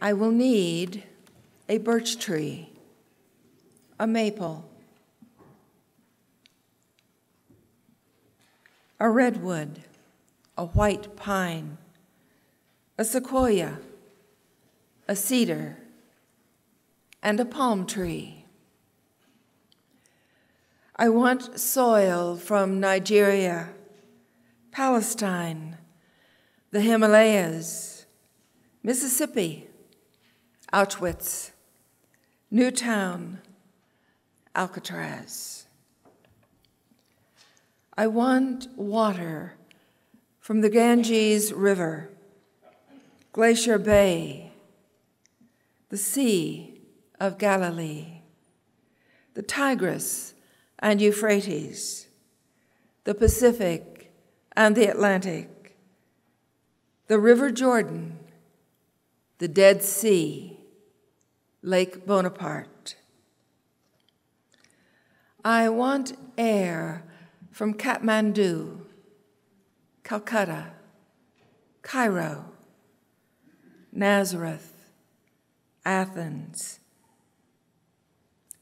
I will need a birch tree, a maple, a redwood, a white pine, a sequoia, a cedar, and a palm tree. I want soil from Nigeria, Palestine, the Himalayas, Mississippi, Auschwitz, Newtown, Alcatraz. I want water from the Ganges River, Glacier Bay, the Sea of Galilee, the Tigris and Euphrates, the Pacific and the Atlantic, the River Jordan, the Dead Sea, Lake Bonaparte. I want air from Kathmandu, Calcutta, Cairo, Nazareth, Athens,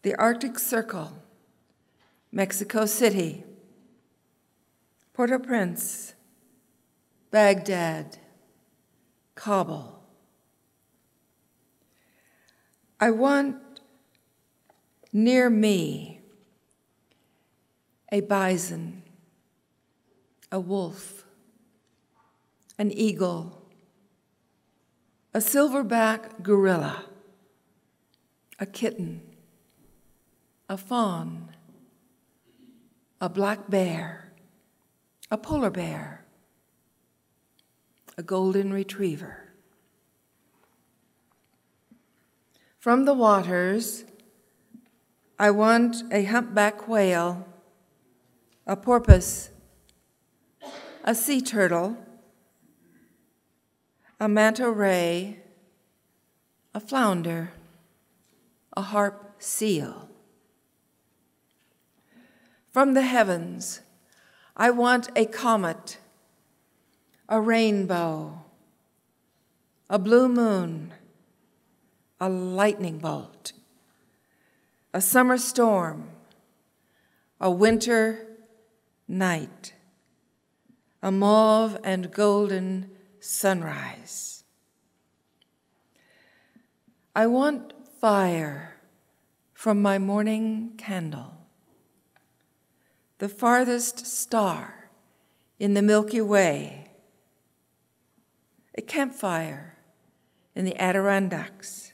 the Arctic Circle, Mexico City, Port-au-Prince, Baghdad, Kabul. I want near me a bison, a wolf, an eagle, a silverback gorilla, a kitten, a fawn, a black bear, a polar bear, a golden retriever. From the waters, I want a humpback whale, a porpoise, a sea turtle, a manta ray, a flounder, a harp seal. From the heavens, I want a comet, a rainbow, a blue moon, a lightning bolt, a summer storm, a winter night, a mauve and golden sunrise. I want fire from my morning candle, the farthest star in the Milky Way, a campfire in the Adirondacks,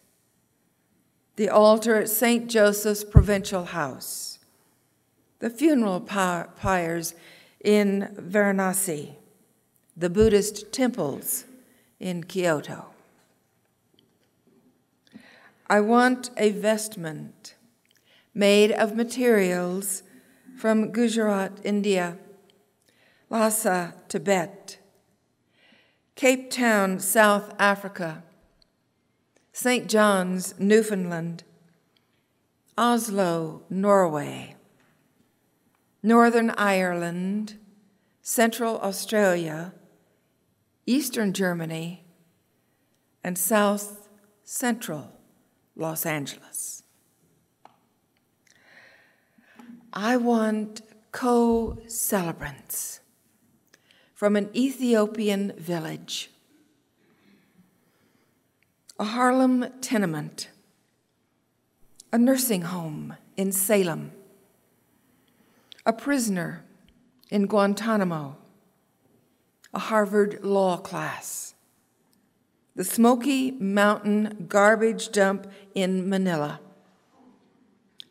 the altar at St. Joseph's Provincial House, the funeral pyres in Varanasi, the Buddhist temples in Kyoto. I want a vestment made of materials from Gujarat, India, Lhasa, Tibet, Cape Town, South Africa, St. John's, Newfoundland, Oslo, Norway, Northern Ireland, Central Australia, Eastern Germany, and South Central Los Angeles. I want co-celebrants from an Ethiopian village, a Harlem tenement, a nursing home in Salem, a prisoner in Guantanamo, a Harvard law class, the Smoky Mountain garbage dump in Manila,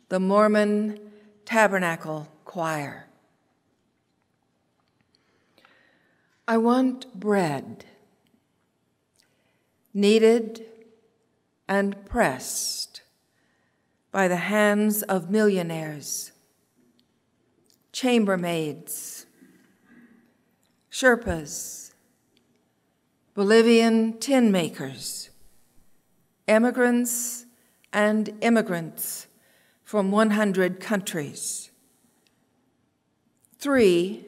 the Mormon Tabernacle Choir. I want bread, kneaded and pressed by the hands of millionaires, chambermaids, Sherpas, Bolivian tin makers, emigrants and immigrants from 100 countries. 3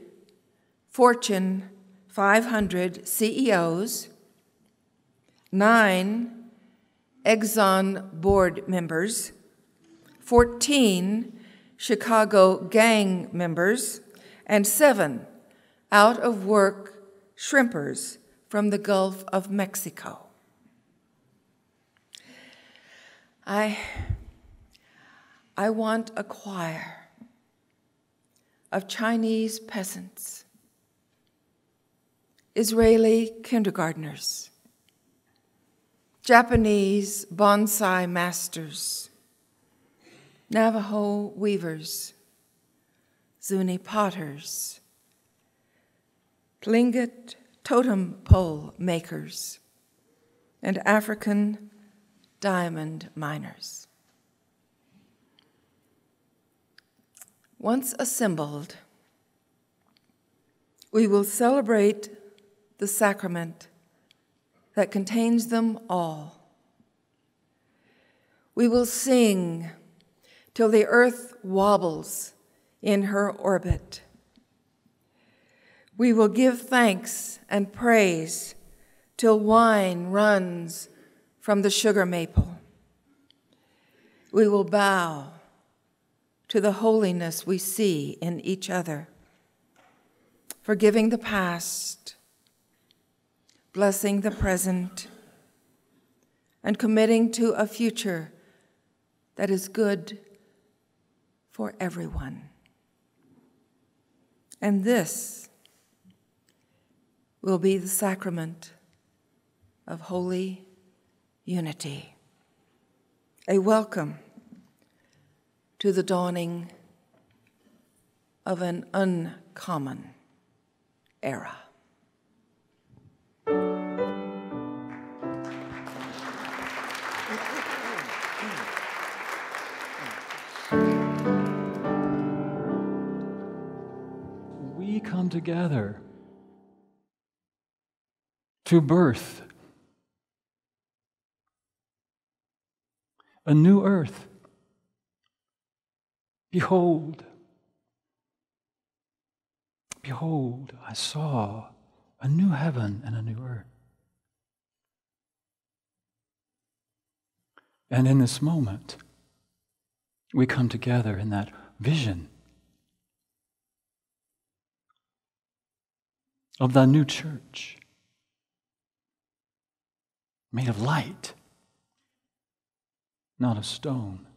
Fortune 500 CEOs, 9 Exxon board members, 14 Chicago gang members, and 7 out-of-work shrimpers from the Gulf of Mexico. I want a choir of Chinese peasants, Israeli kindergartners, Japanese bonsai masters, Navajo weavers, Zuni potters, Tlingit totem pole makers, and African diamond miners. Once assembled, we will celebrate the sacrament that contains them all. We will sing till the earth wobbles in her orbit. We will give thanks and praise till wine runs from the sugar maple. We will bow to the holiness we see in each other, forgiving the past, blessing the present, and committing to a future that is good for everyone. And this will be the sacrament of holy unity, a welcome to the dawning of an uncommon era. We come together to birth a new earth. Behold, behold, I saw a new heaven and a new earth. And in this moment, we come together in that vision of the new church, made of light, not of stone.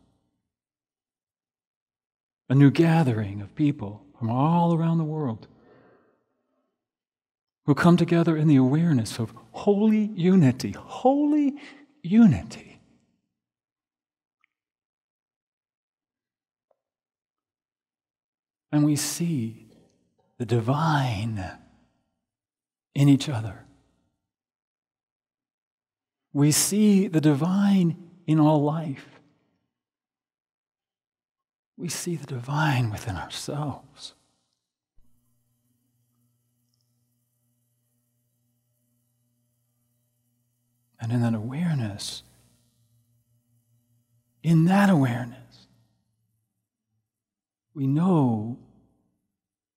A new gathering of people from all around the world who come together in the awareness of holy unity, holy unity. And we see the divine in each other. We see the divine in all life. We see the divine within ourselves. And in that awareness, we know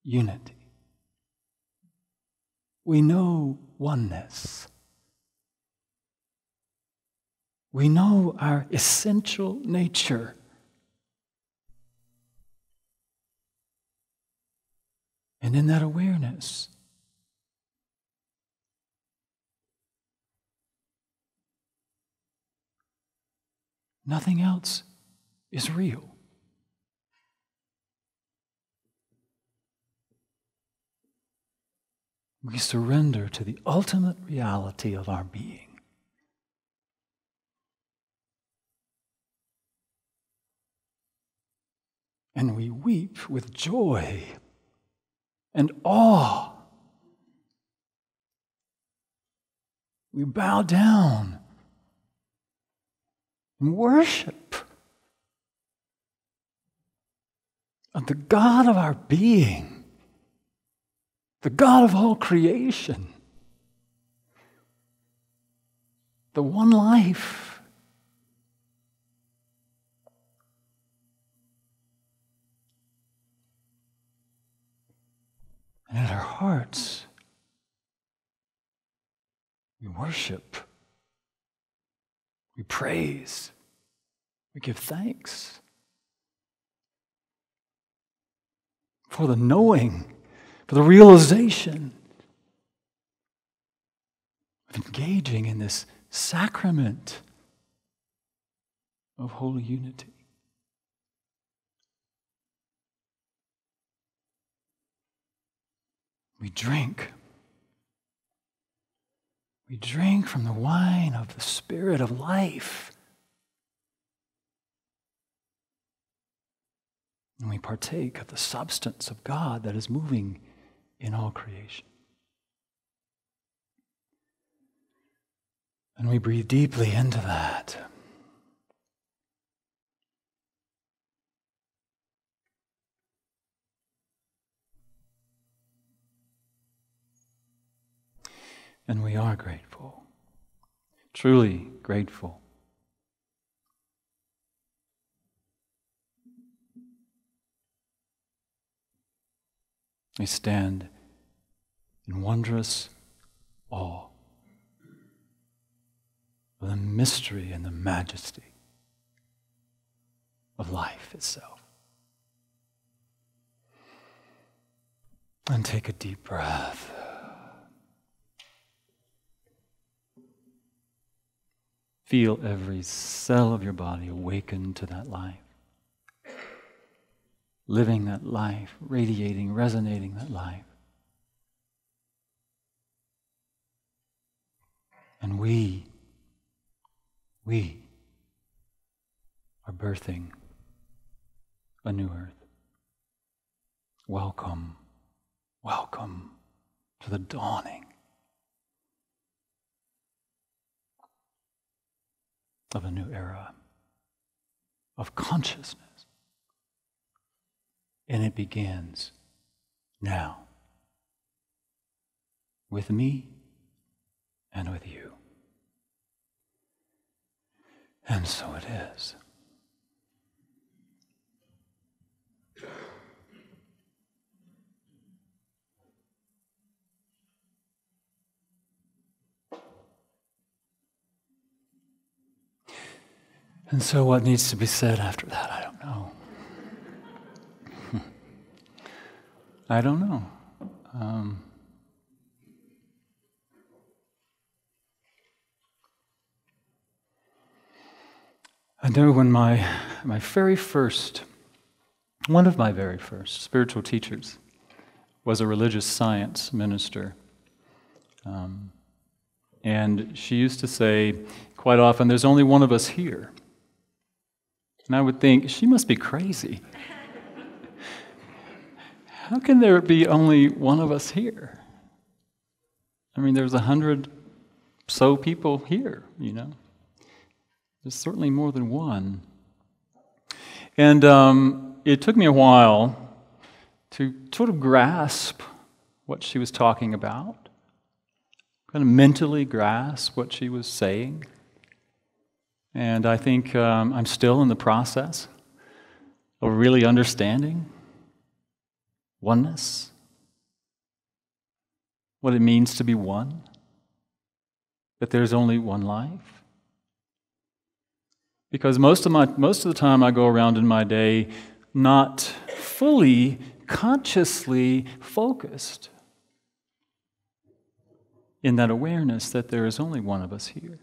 unity. We know oneness. We know our essential nature. And in that awareness, nothing else is real. We surrender to the ultimate reality of our being. And we weep with joy and awe. We bow down and worship of the God of our being, the God of all creation, the one life. And in our hearts, we worship We praise. We give thanks for the knowing, for the realization of engaging in this sacrament of holy unity. We drink. We drink from the wine of the Spirit of life. And we partake of the substance of God that is moving in all creation. And we breathe deeply into that. And we are grateful, truly grateful. We stand in wondrous awe of the mystery and the majesty of life itself. And take a deep breath. Feel every cell of your body awaken to that life. Living that life, radiating, resonating that life. And we are birthing a new earth. Welcome, welcome to the dawning of a new era of consciousness. And it begins now with me and with you. And so it is. And so what needs to be said after that, I don't know. I don't know. I know when one of my very first spiritual teachers was a religious science minister. And she used to say quite often, there's only one of us here. And I would think, she must be crazy. How can there be only one of us here? I mean, there's 100 so people here, you know. There's certainly more than one. And it took me a while to sort of grasp what she was talking about, kind of mentally grasp what she was saying. And I think I'm still in the process of really understanding oneness, what it means to be one, that there's only one life. Because most of the time I go around in my day not fully, consciously focused in that awareness that there is only one of us here.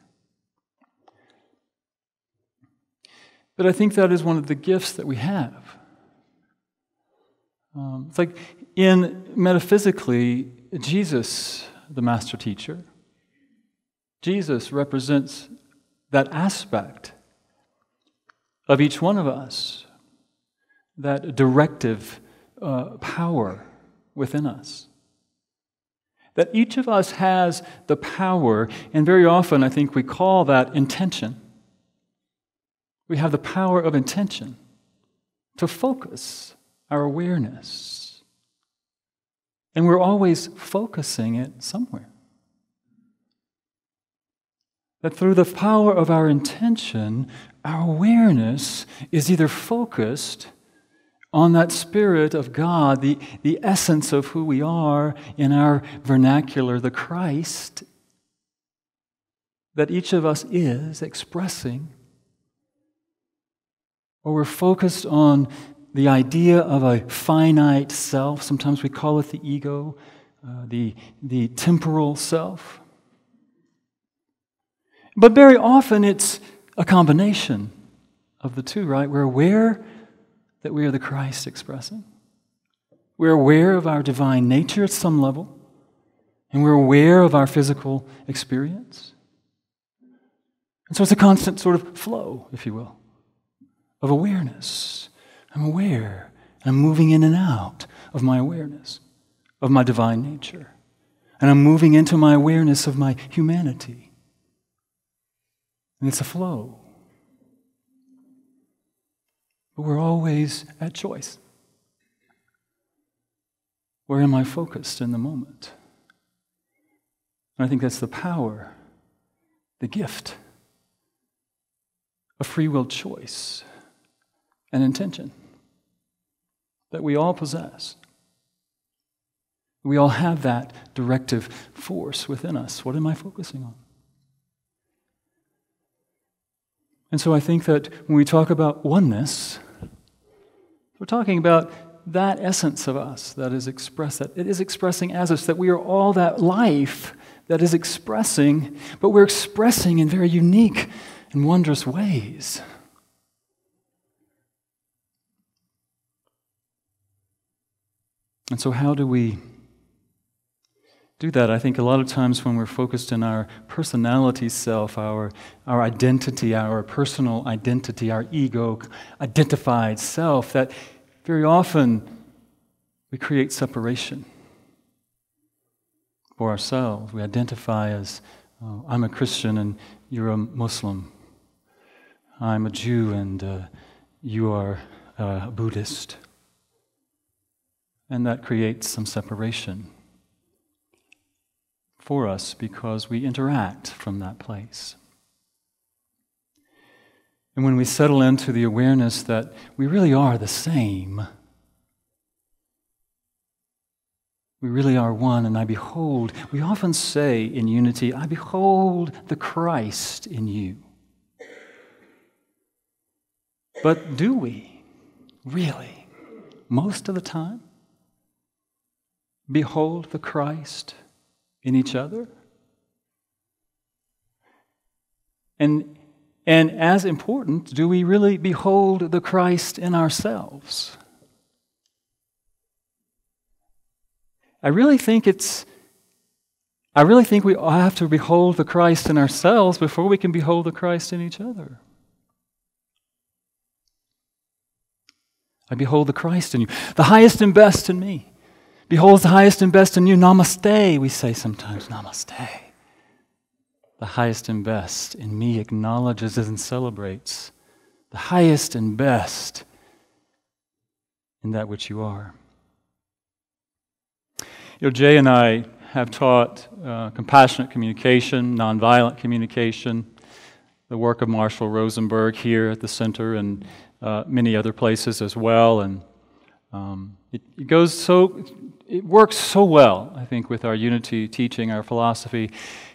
But I think that is one of the gifts that we have. It's like metaphysically, Jesus, the master teacher, Jesus represents that aspect of each one of us, that directive power within us. That each of us has the power, and very often I think we call that intention. We have the power of intention to focus our awareness. And we're always focusing it somewhere. That through the power of our intention, our awareness is either focused on that Spirit of God, the essence of who we are, in our vernacular, the Christ, that each of us is expressing, or we're focused on the idea of a finite self. Sometimes we call it the ego, the temporal self. But very often it's a combination of the two, right? We're aware that we are the Christ expressing. We're aware of our divine nature at some level, and we're aware of our physical experience. And so it's a constant sort of flow, if you will, of awareness. I'm aware, and I'm moving in and out of my awareness, of my divine nature. And I'm moving into my awareness of my humanity. And it's a flow. But we're always at choice. Where am I focused in the moment? And I think that's the power, the gift of free will choice and intention that we all possess. We all have that directive force within us. What am I focusing on? And so I think that when we talk about oneness, we're talking about that essence of us that is expressed, that it is expressing as us, that we are all that life that is expressing, but we're expressing in very unique and wondrous ways. And so how do we do that? I think a lot of times when we're focused in our personality self, our identity, our personal identity, our ego identified self, that very often we create separation for ourselves. We identify as, I'm a Christian and you're a Muslim. I'm a Jew and you are a Buddhist. And that creates some separation for us because we interact from that place. And when we settle into the awareness that we really are the same, we really are one, and I behold, we often say in unity, I behold the Christ in you. But do we really, most of the time, behold the Christ in each other? And as important, do we really behold the Christ in ourselves? I really think we all have to behold the Christ in ourselves before we can behold the Christ in each other. I behold the Christ in you, the highest and best in me. Behold the highest and best in you. Namaste, we say sometimes. Namaste. The highest and best in me acknowledges and celebrates the highest and best in that which you are. You know, Jay and I have taught compassionate communication, nonviolent communication, the work of Marshall Rosenberg here at the center and many other places as well. And it works so well, I think, with our unity teaching, our philosophy,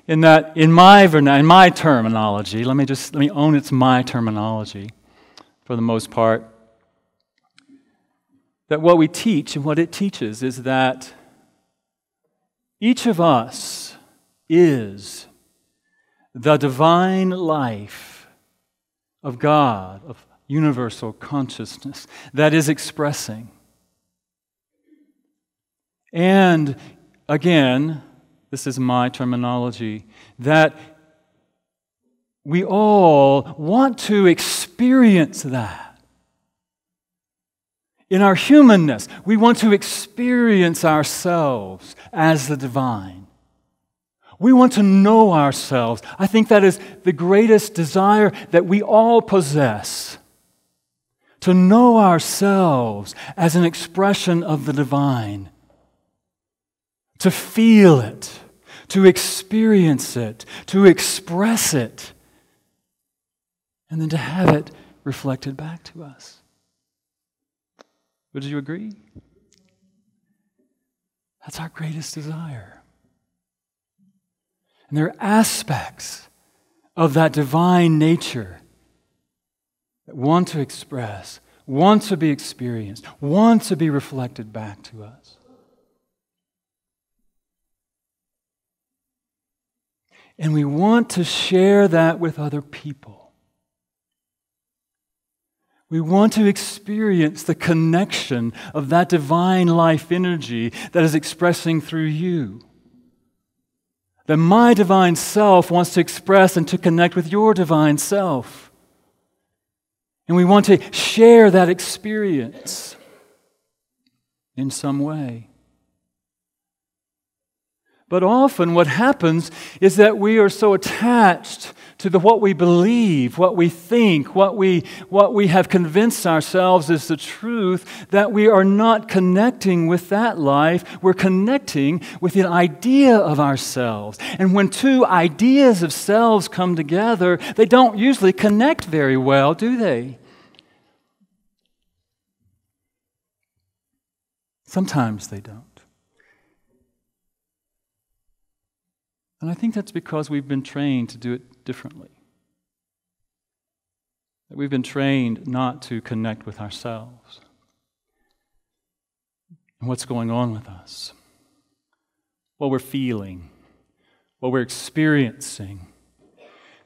in that in my terminology, let me own it's my terminology for the most part, that what we teach and what it teaches is that each of us is the divine life of God, of universal consciousness that is expressing. And again, this is my terminology, that we all want to experience that. In our humanness, we want to experience ourselves as the divine. We want to know ourselves. I think that is the greatest desire that we all possess. To know ourselves as an expression of the divine. To feel it, to experience it, to express it, and then to have it reflected back to us. Would you agree? That's our greatest desire. And there are aspects of that divine nature that want to express, want to be experienced, want to be reflected back to us. And we want to share that with other people. We want to experience the connection of that divine life energy that is expressing through you. That my divine self wants to express and to connect with your divine self. And we want to share that experience in some way. But often what happens is that we are so attached to what we believe, what we think, what we have convinced ourselves is the truth, that we are not connecting with that life. We're connecting with an idea of ourselves. And when two ideas of selves come together, they don't usually connect very well, do they? Sometimes they don't. And I think that's because we've been trained to do it differently. That we've been trained not to connect with ourselves and what's going on with us, what we're feeling, what we're experiencing.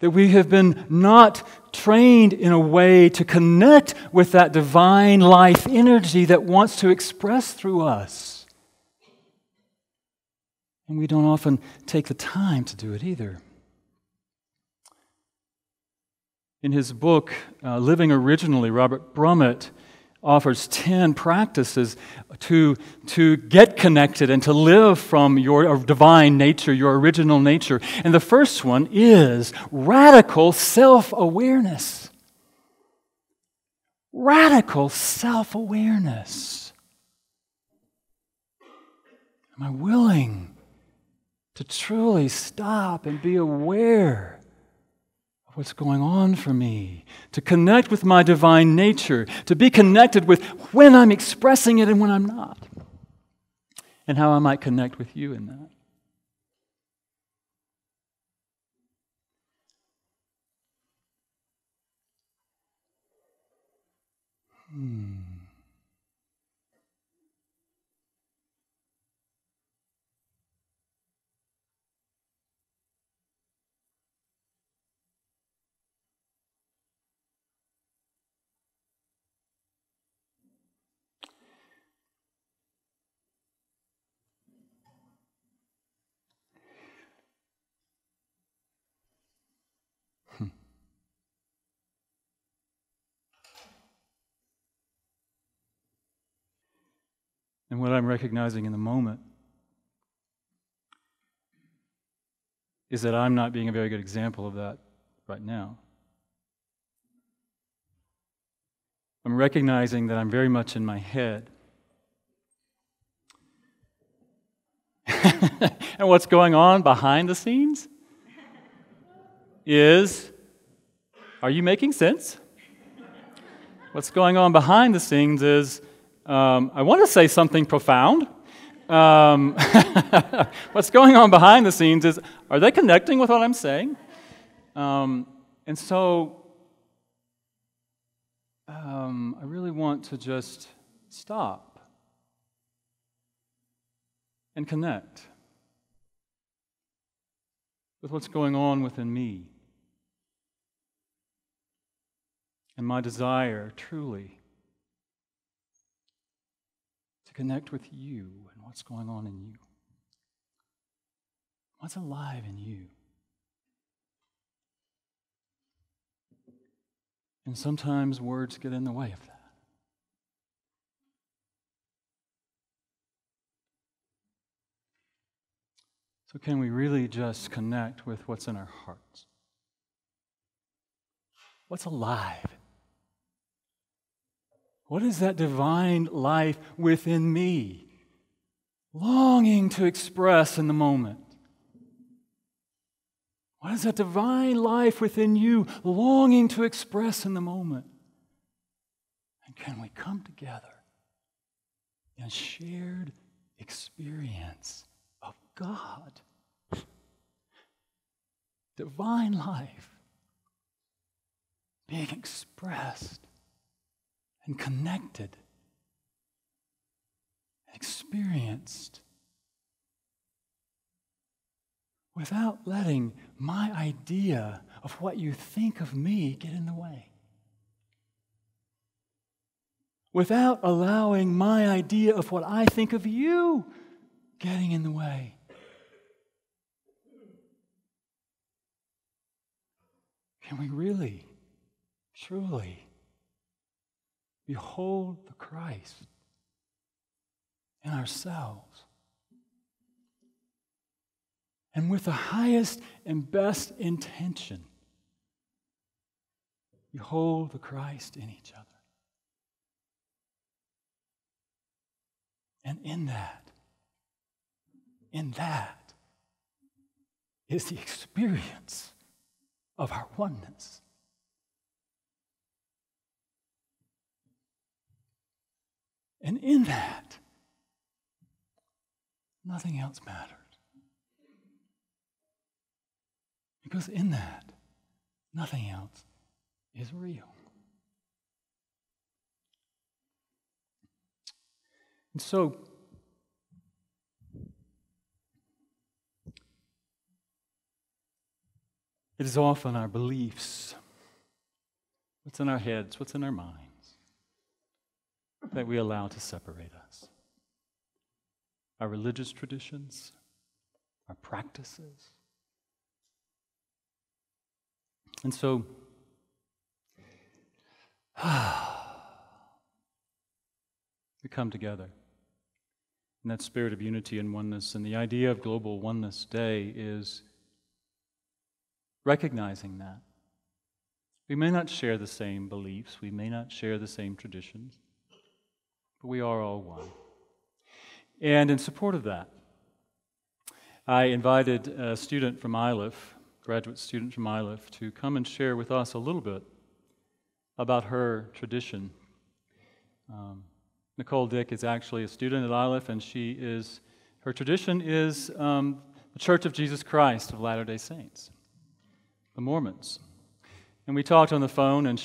That we have been not trained in a way to connect with that divine life energy that wants to express through us. And we don't often take the time to do it either. In his book, Living Originally, Robert Brummett offers 10 practices to get connected and to live from your divine nature, your original nature. And the first one is radical self-awareness. Radical self-awareness. Am I willing to truly stop and be aware of what's going on for me, to connect with my divine nature, to be connected with when I'm expressing it and when I'm not, and how I might connect with you in that. And what I'm recognizing in the moment is that I'm not being a very good example of that right now. I'm recognizing that I'm very much in my head. And what's going on behind the scenes is, are you making sense? What's going on behind the scenes is, I want to say something profound. What's going on behind the scenes is, are they connecting with what I'm saying? And so, I really want to just stop and connect with what's going on within me and my desire truly to connect with you and what's going on in you. What's alive in you? And sometimes words get in the way of that. So can we really just connect with what's in our hearts? What's alive? What is that divine life within me, longing to express in the moment? What is that divine life within you, longing to express in the moment? And can we come together in shared experience of God? Divine life being expressed and connected, experienced, without letting my idea of what you think of me get in the way. Without allowing my idea of what I think of you getting in the way. Can we really, truly behold the Christ in ourselves? And with the highest and best intention, behold the Christ in each other. And in that is the experience of our oneness. And in that, nothing else matters. Because in that, nothing else is real. And so, it is often our beliefs, what's in our heads, what's in our minds, that we allow to separate us. Our religious traditions, our practices. And so, we come together in that spirit of unity and oneness. And the idea of Global Oneness Day is recognizing that. We may not share the same beliefs, we may not share the same traditions, but we are all one. And in support of that, I invited a student from Iliff, graduate student from Iliff, to come and share with us a little bit about her tradition. Nicole Dick is actually a student at Iliff, and her tradition is the Church of Jesus Christ of Latter-day Saints, the Mormons. And we talked on the phone, and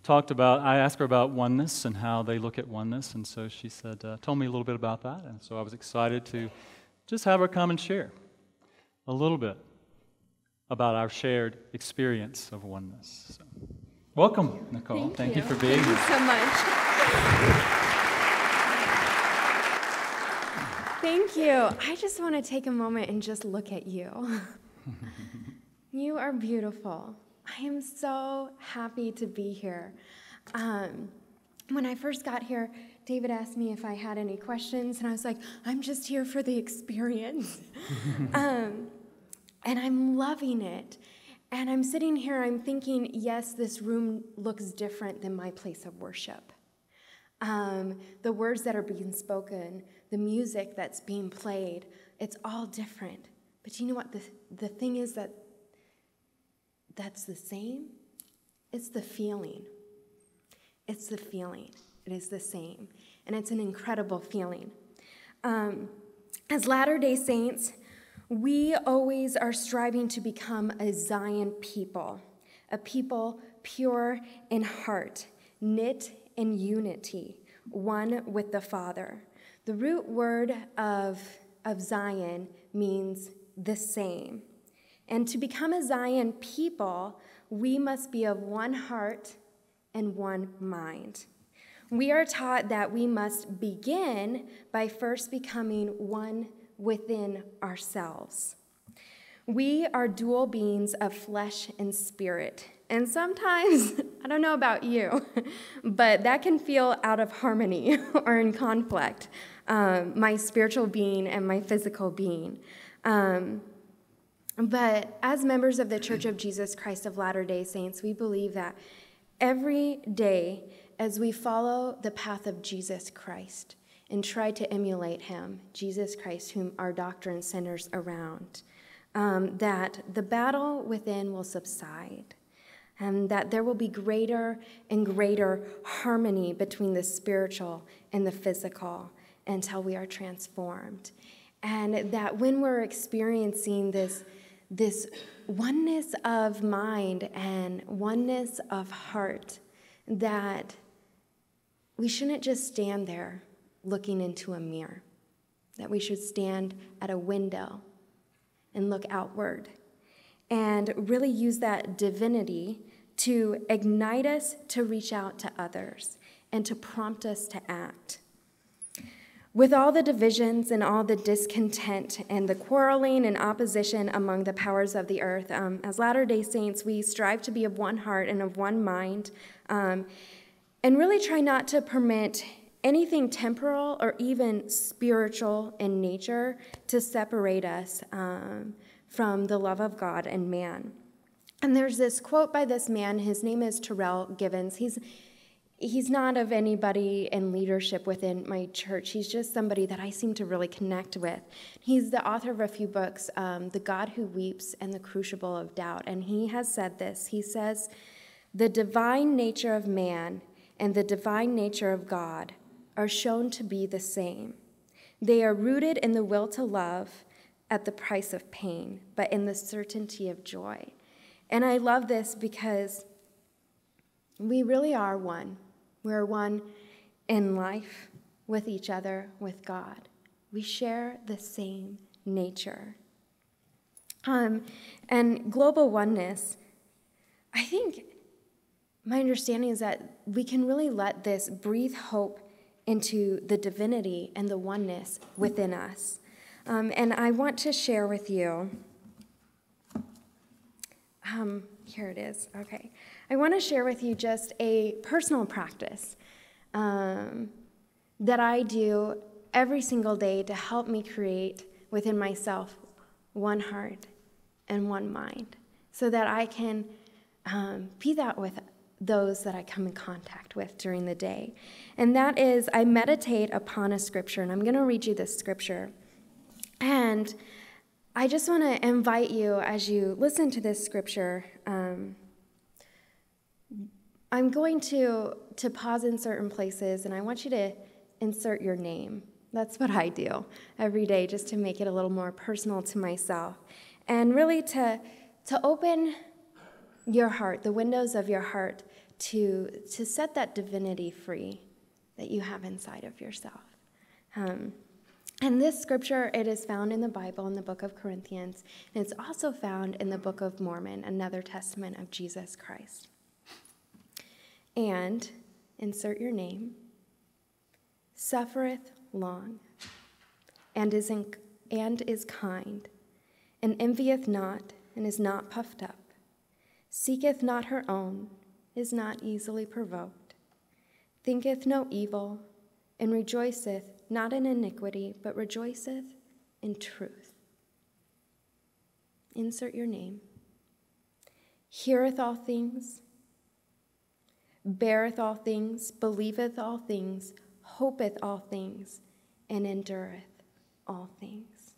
I asked her about oneness and how they look at oneness, and so she said, told me a little bit about that, and so I was excited to just have her come and share a little bit about our shared experience of oneness. So, welcome, Nicole. Thank you for being here. Thank you so much. Thank you. I just want to take a moment and just look at you. You are beautiful. I am so happy to be here. When I first got here, David asked me if I had any questions, and I was like, I'm just here for the experience. And I'm loving it. And I'm sitting here, I'm thinking, yes, this room looks different than my place of worship. The words that are being spoken, the music that's being played, it's all different. But you know what? The thing is that's the same. It's the feeling. It's the feeling. It is the same. And it's an incredible feeling. As Latter-day Saints, we always are striving to become a Zion people, a people pure in heart, knit in unity, one with the Father. The root word of Zion means the same. And to become a Zion people, we must be of one heart and one mind. We are taught that we must begin by first becoming one within ourselves. We are dual beings of flesh and spirit. And sometimes, I don't know about you, but that can feel out of harmony or in conflict, my spiritual being and my physical being. But as members of the Church of Jesus Christ of Latter-day Saints, we believe that every day as we follow the path of Jesus Christ and try to emulate him, Jesus Christ, whom our doctrine centers around, that the battle within will subside, and that there will be greater and greater harmony between the spiritual and the physical until we are transformed. And that when we're experiencing this oneness of mind and oneness of heart, that we shouldn't just stand there looking into a mirror, that we should stand at a window and look outward and really use that divinity to ignite us to reach out to others and to prompt us to act. With all the divisions and all the discontent and the quarreling and opposition among the powers of the earth, as Latter-day Saints, we strive to be of one heart and of one mind, and really try not to permit anything temporal or even spiritual in nature to separate us from the love of God and man. And there's this quote by this man. His name is Terrell Givens. He's not of anybody in leadership within my church. He's just somebody that I seem to really connect with. He's the author of a few books, The God Who Weeps and The Crucible of Doubt. And he has said this. He says, "The divine nature of man and the divine nature of God are shown to be the same. They are rooted in the will to love at the price of pain, but in the certainty of joy." And I love this because we really are one. We're one in life, with each other, with God. We share the same nature. And global oneness, I think my understanding is that we can really let this breathe hope into the divinity and the oneness within us. And I want to share with you, here it is, okay. I want to share with you just a personal practice that I do every single day to help me create within myself one heart and one mind, so that I can be that with those that I come in contact with during the day. And that is, I meditate upon a scripture, and I'm going to read you this scripture. And I just want to invite you, as you listen to this scripture, I'm going to pause in certain places, and I want you to insert your name. That's what I do every day, just to make it a little more personal to myself. And really to open your heart, the windows of your heart, to set that divinity free that you have inside of yourself. And this scripture, it is found in the Bible, in the book of Corinthians, and it's also found in the book of Mormon, another testament of Jesus Christ. And, insert your name, suffereth long, and is kind, and envieth not, and is not puffed up, seeketh not her own, is not easily provoked, thinketh no evil, and rejoiceth not in iniquity, but rejoiceth in truth. Insert your name. Heareth all things, beareth all things, believeth all things, hopeth all things, and endureth all things.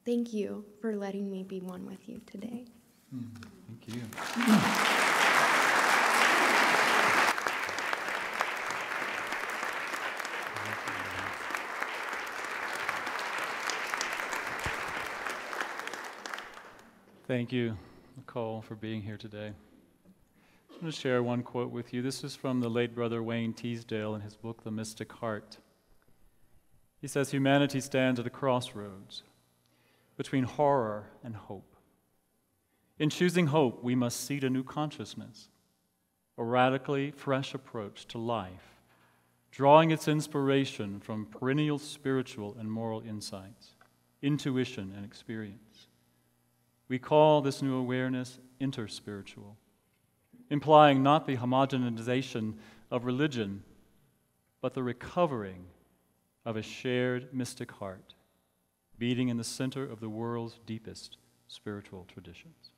Thank you for letting me be one with you today. Thank you. Thank you, Nicole, for being here today. I'm going to share one quote with you. This is from the late brother Wayne Teasdale in his book, The Mystic Heart. He says, "Humanity stands at a crossroads between horror and hope. In choosing hope, we must seed a new consciousness, a radically fresh approach to life, drawing its inspiration from perennial spiritual and moral insights, intuition and experience. We call this new awareness interspiritual, implying not the homogenization of religion, but the recovering of a shared mystic heart, beating in the center of the world's deepest spiritual traditions."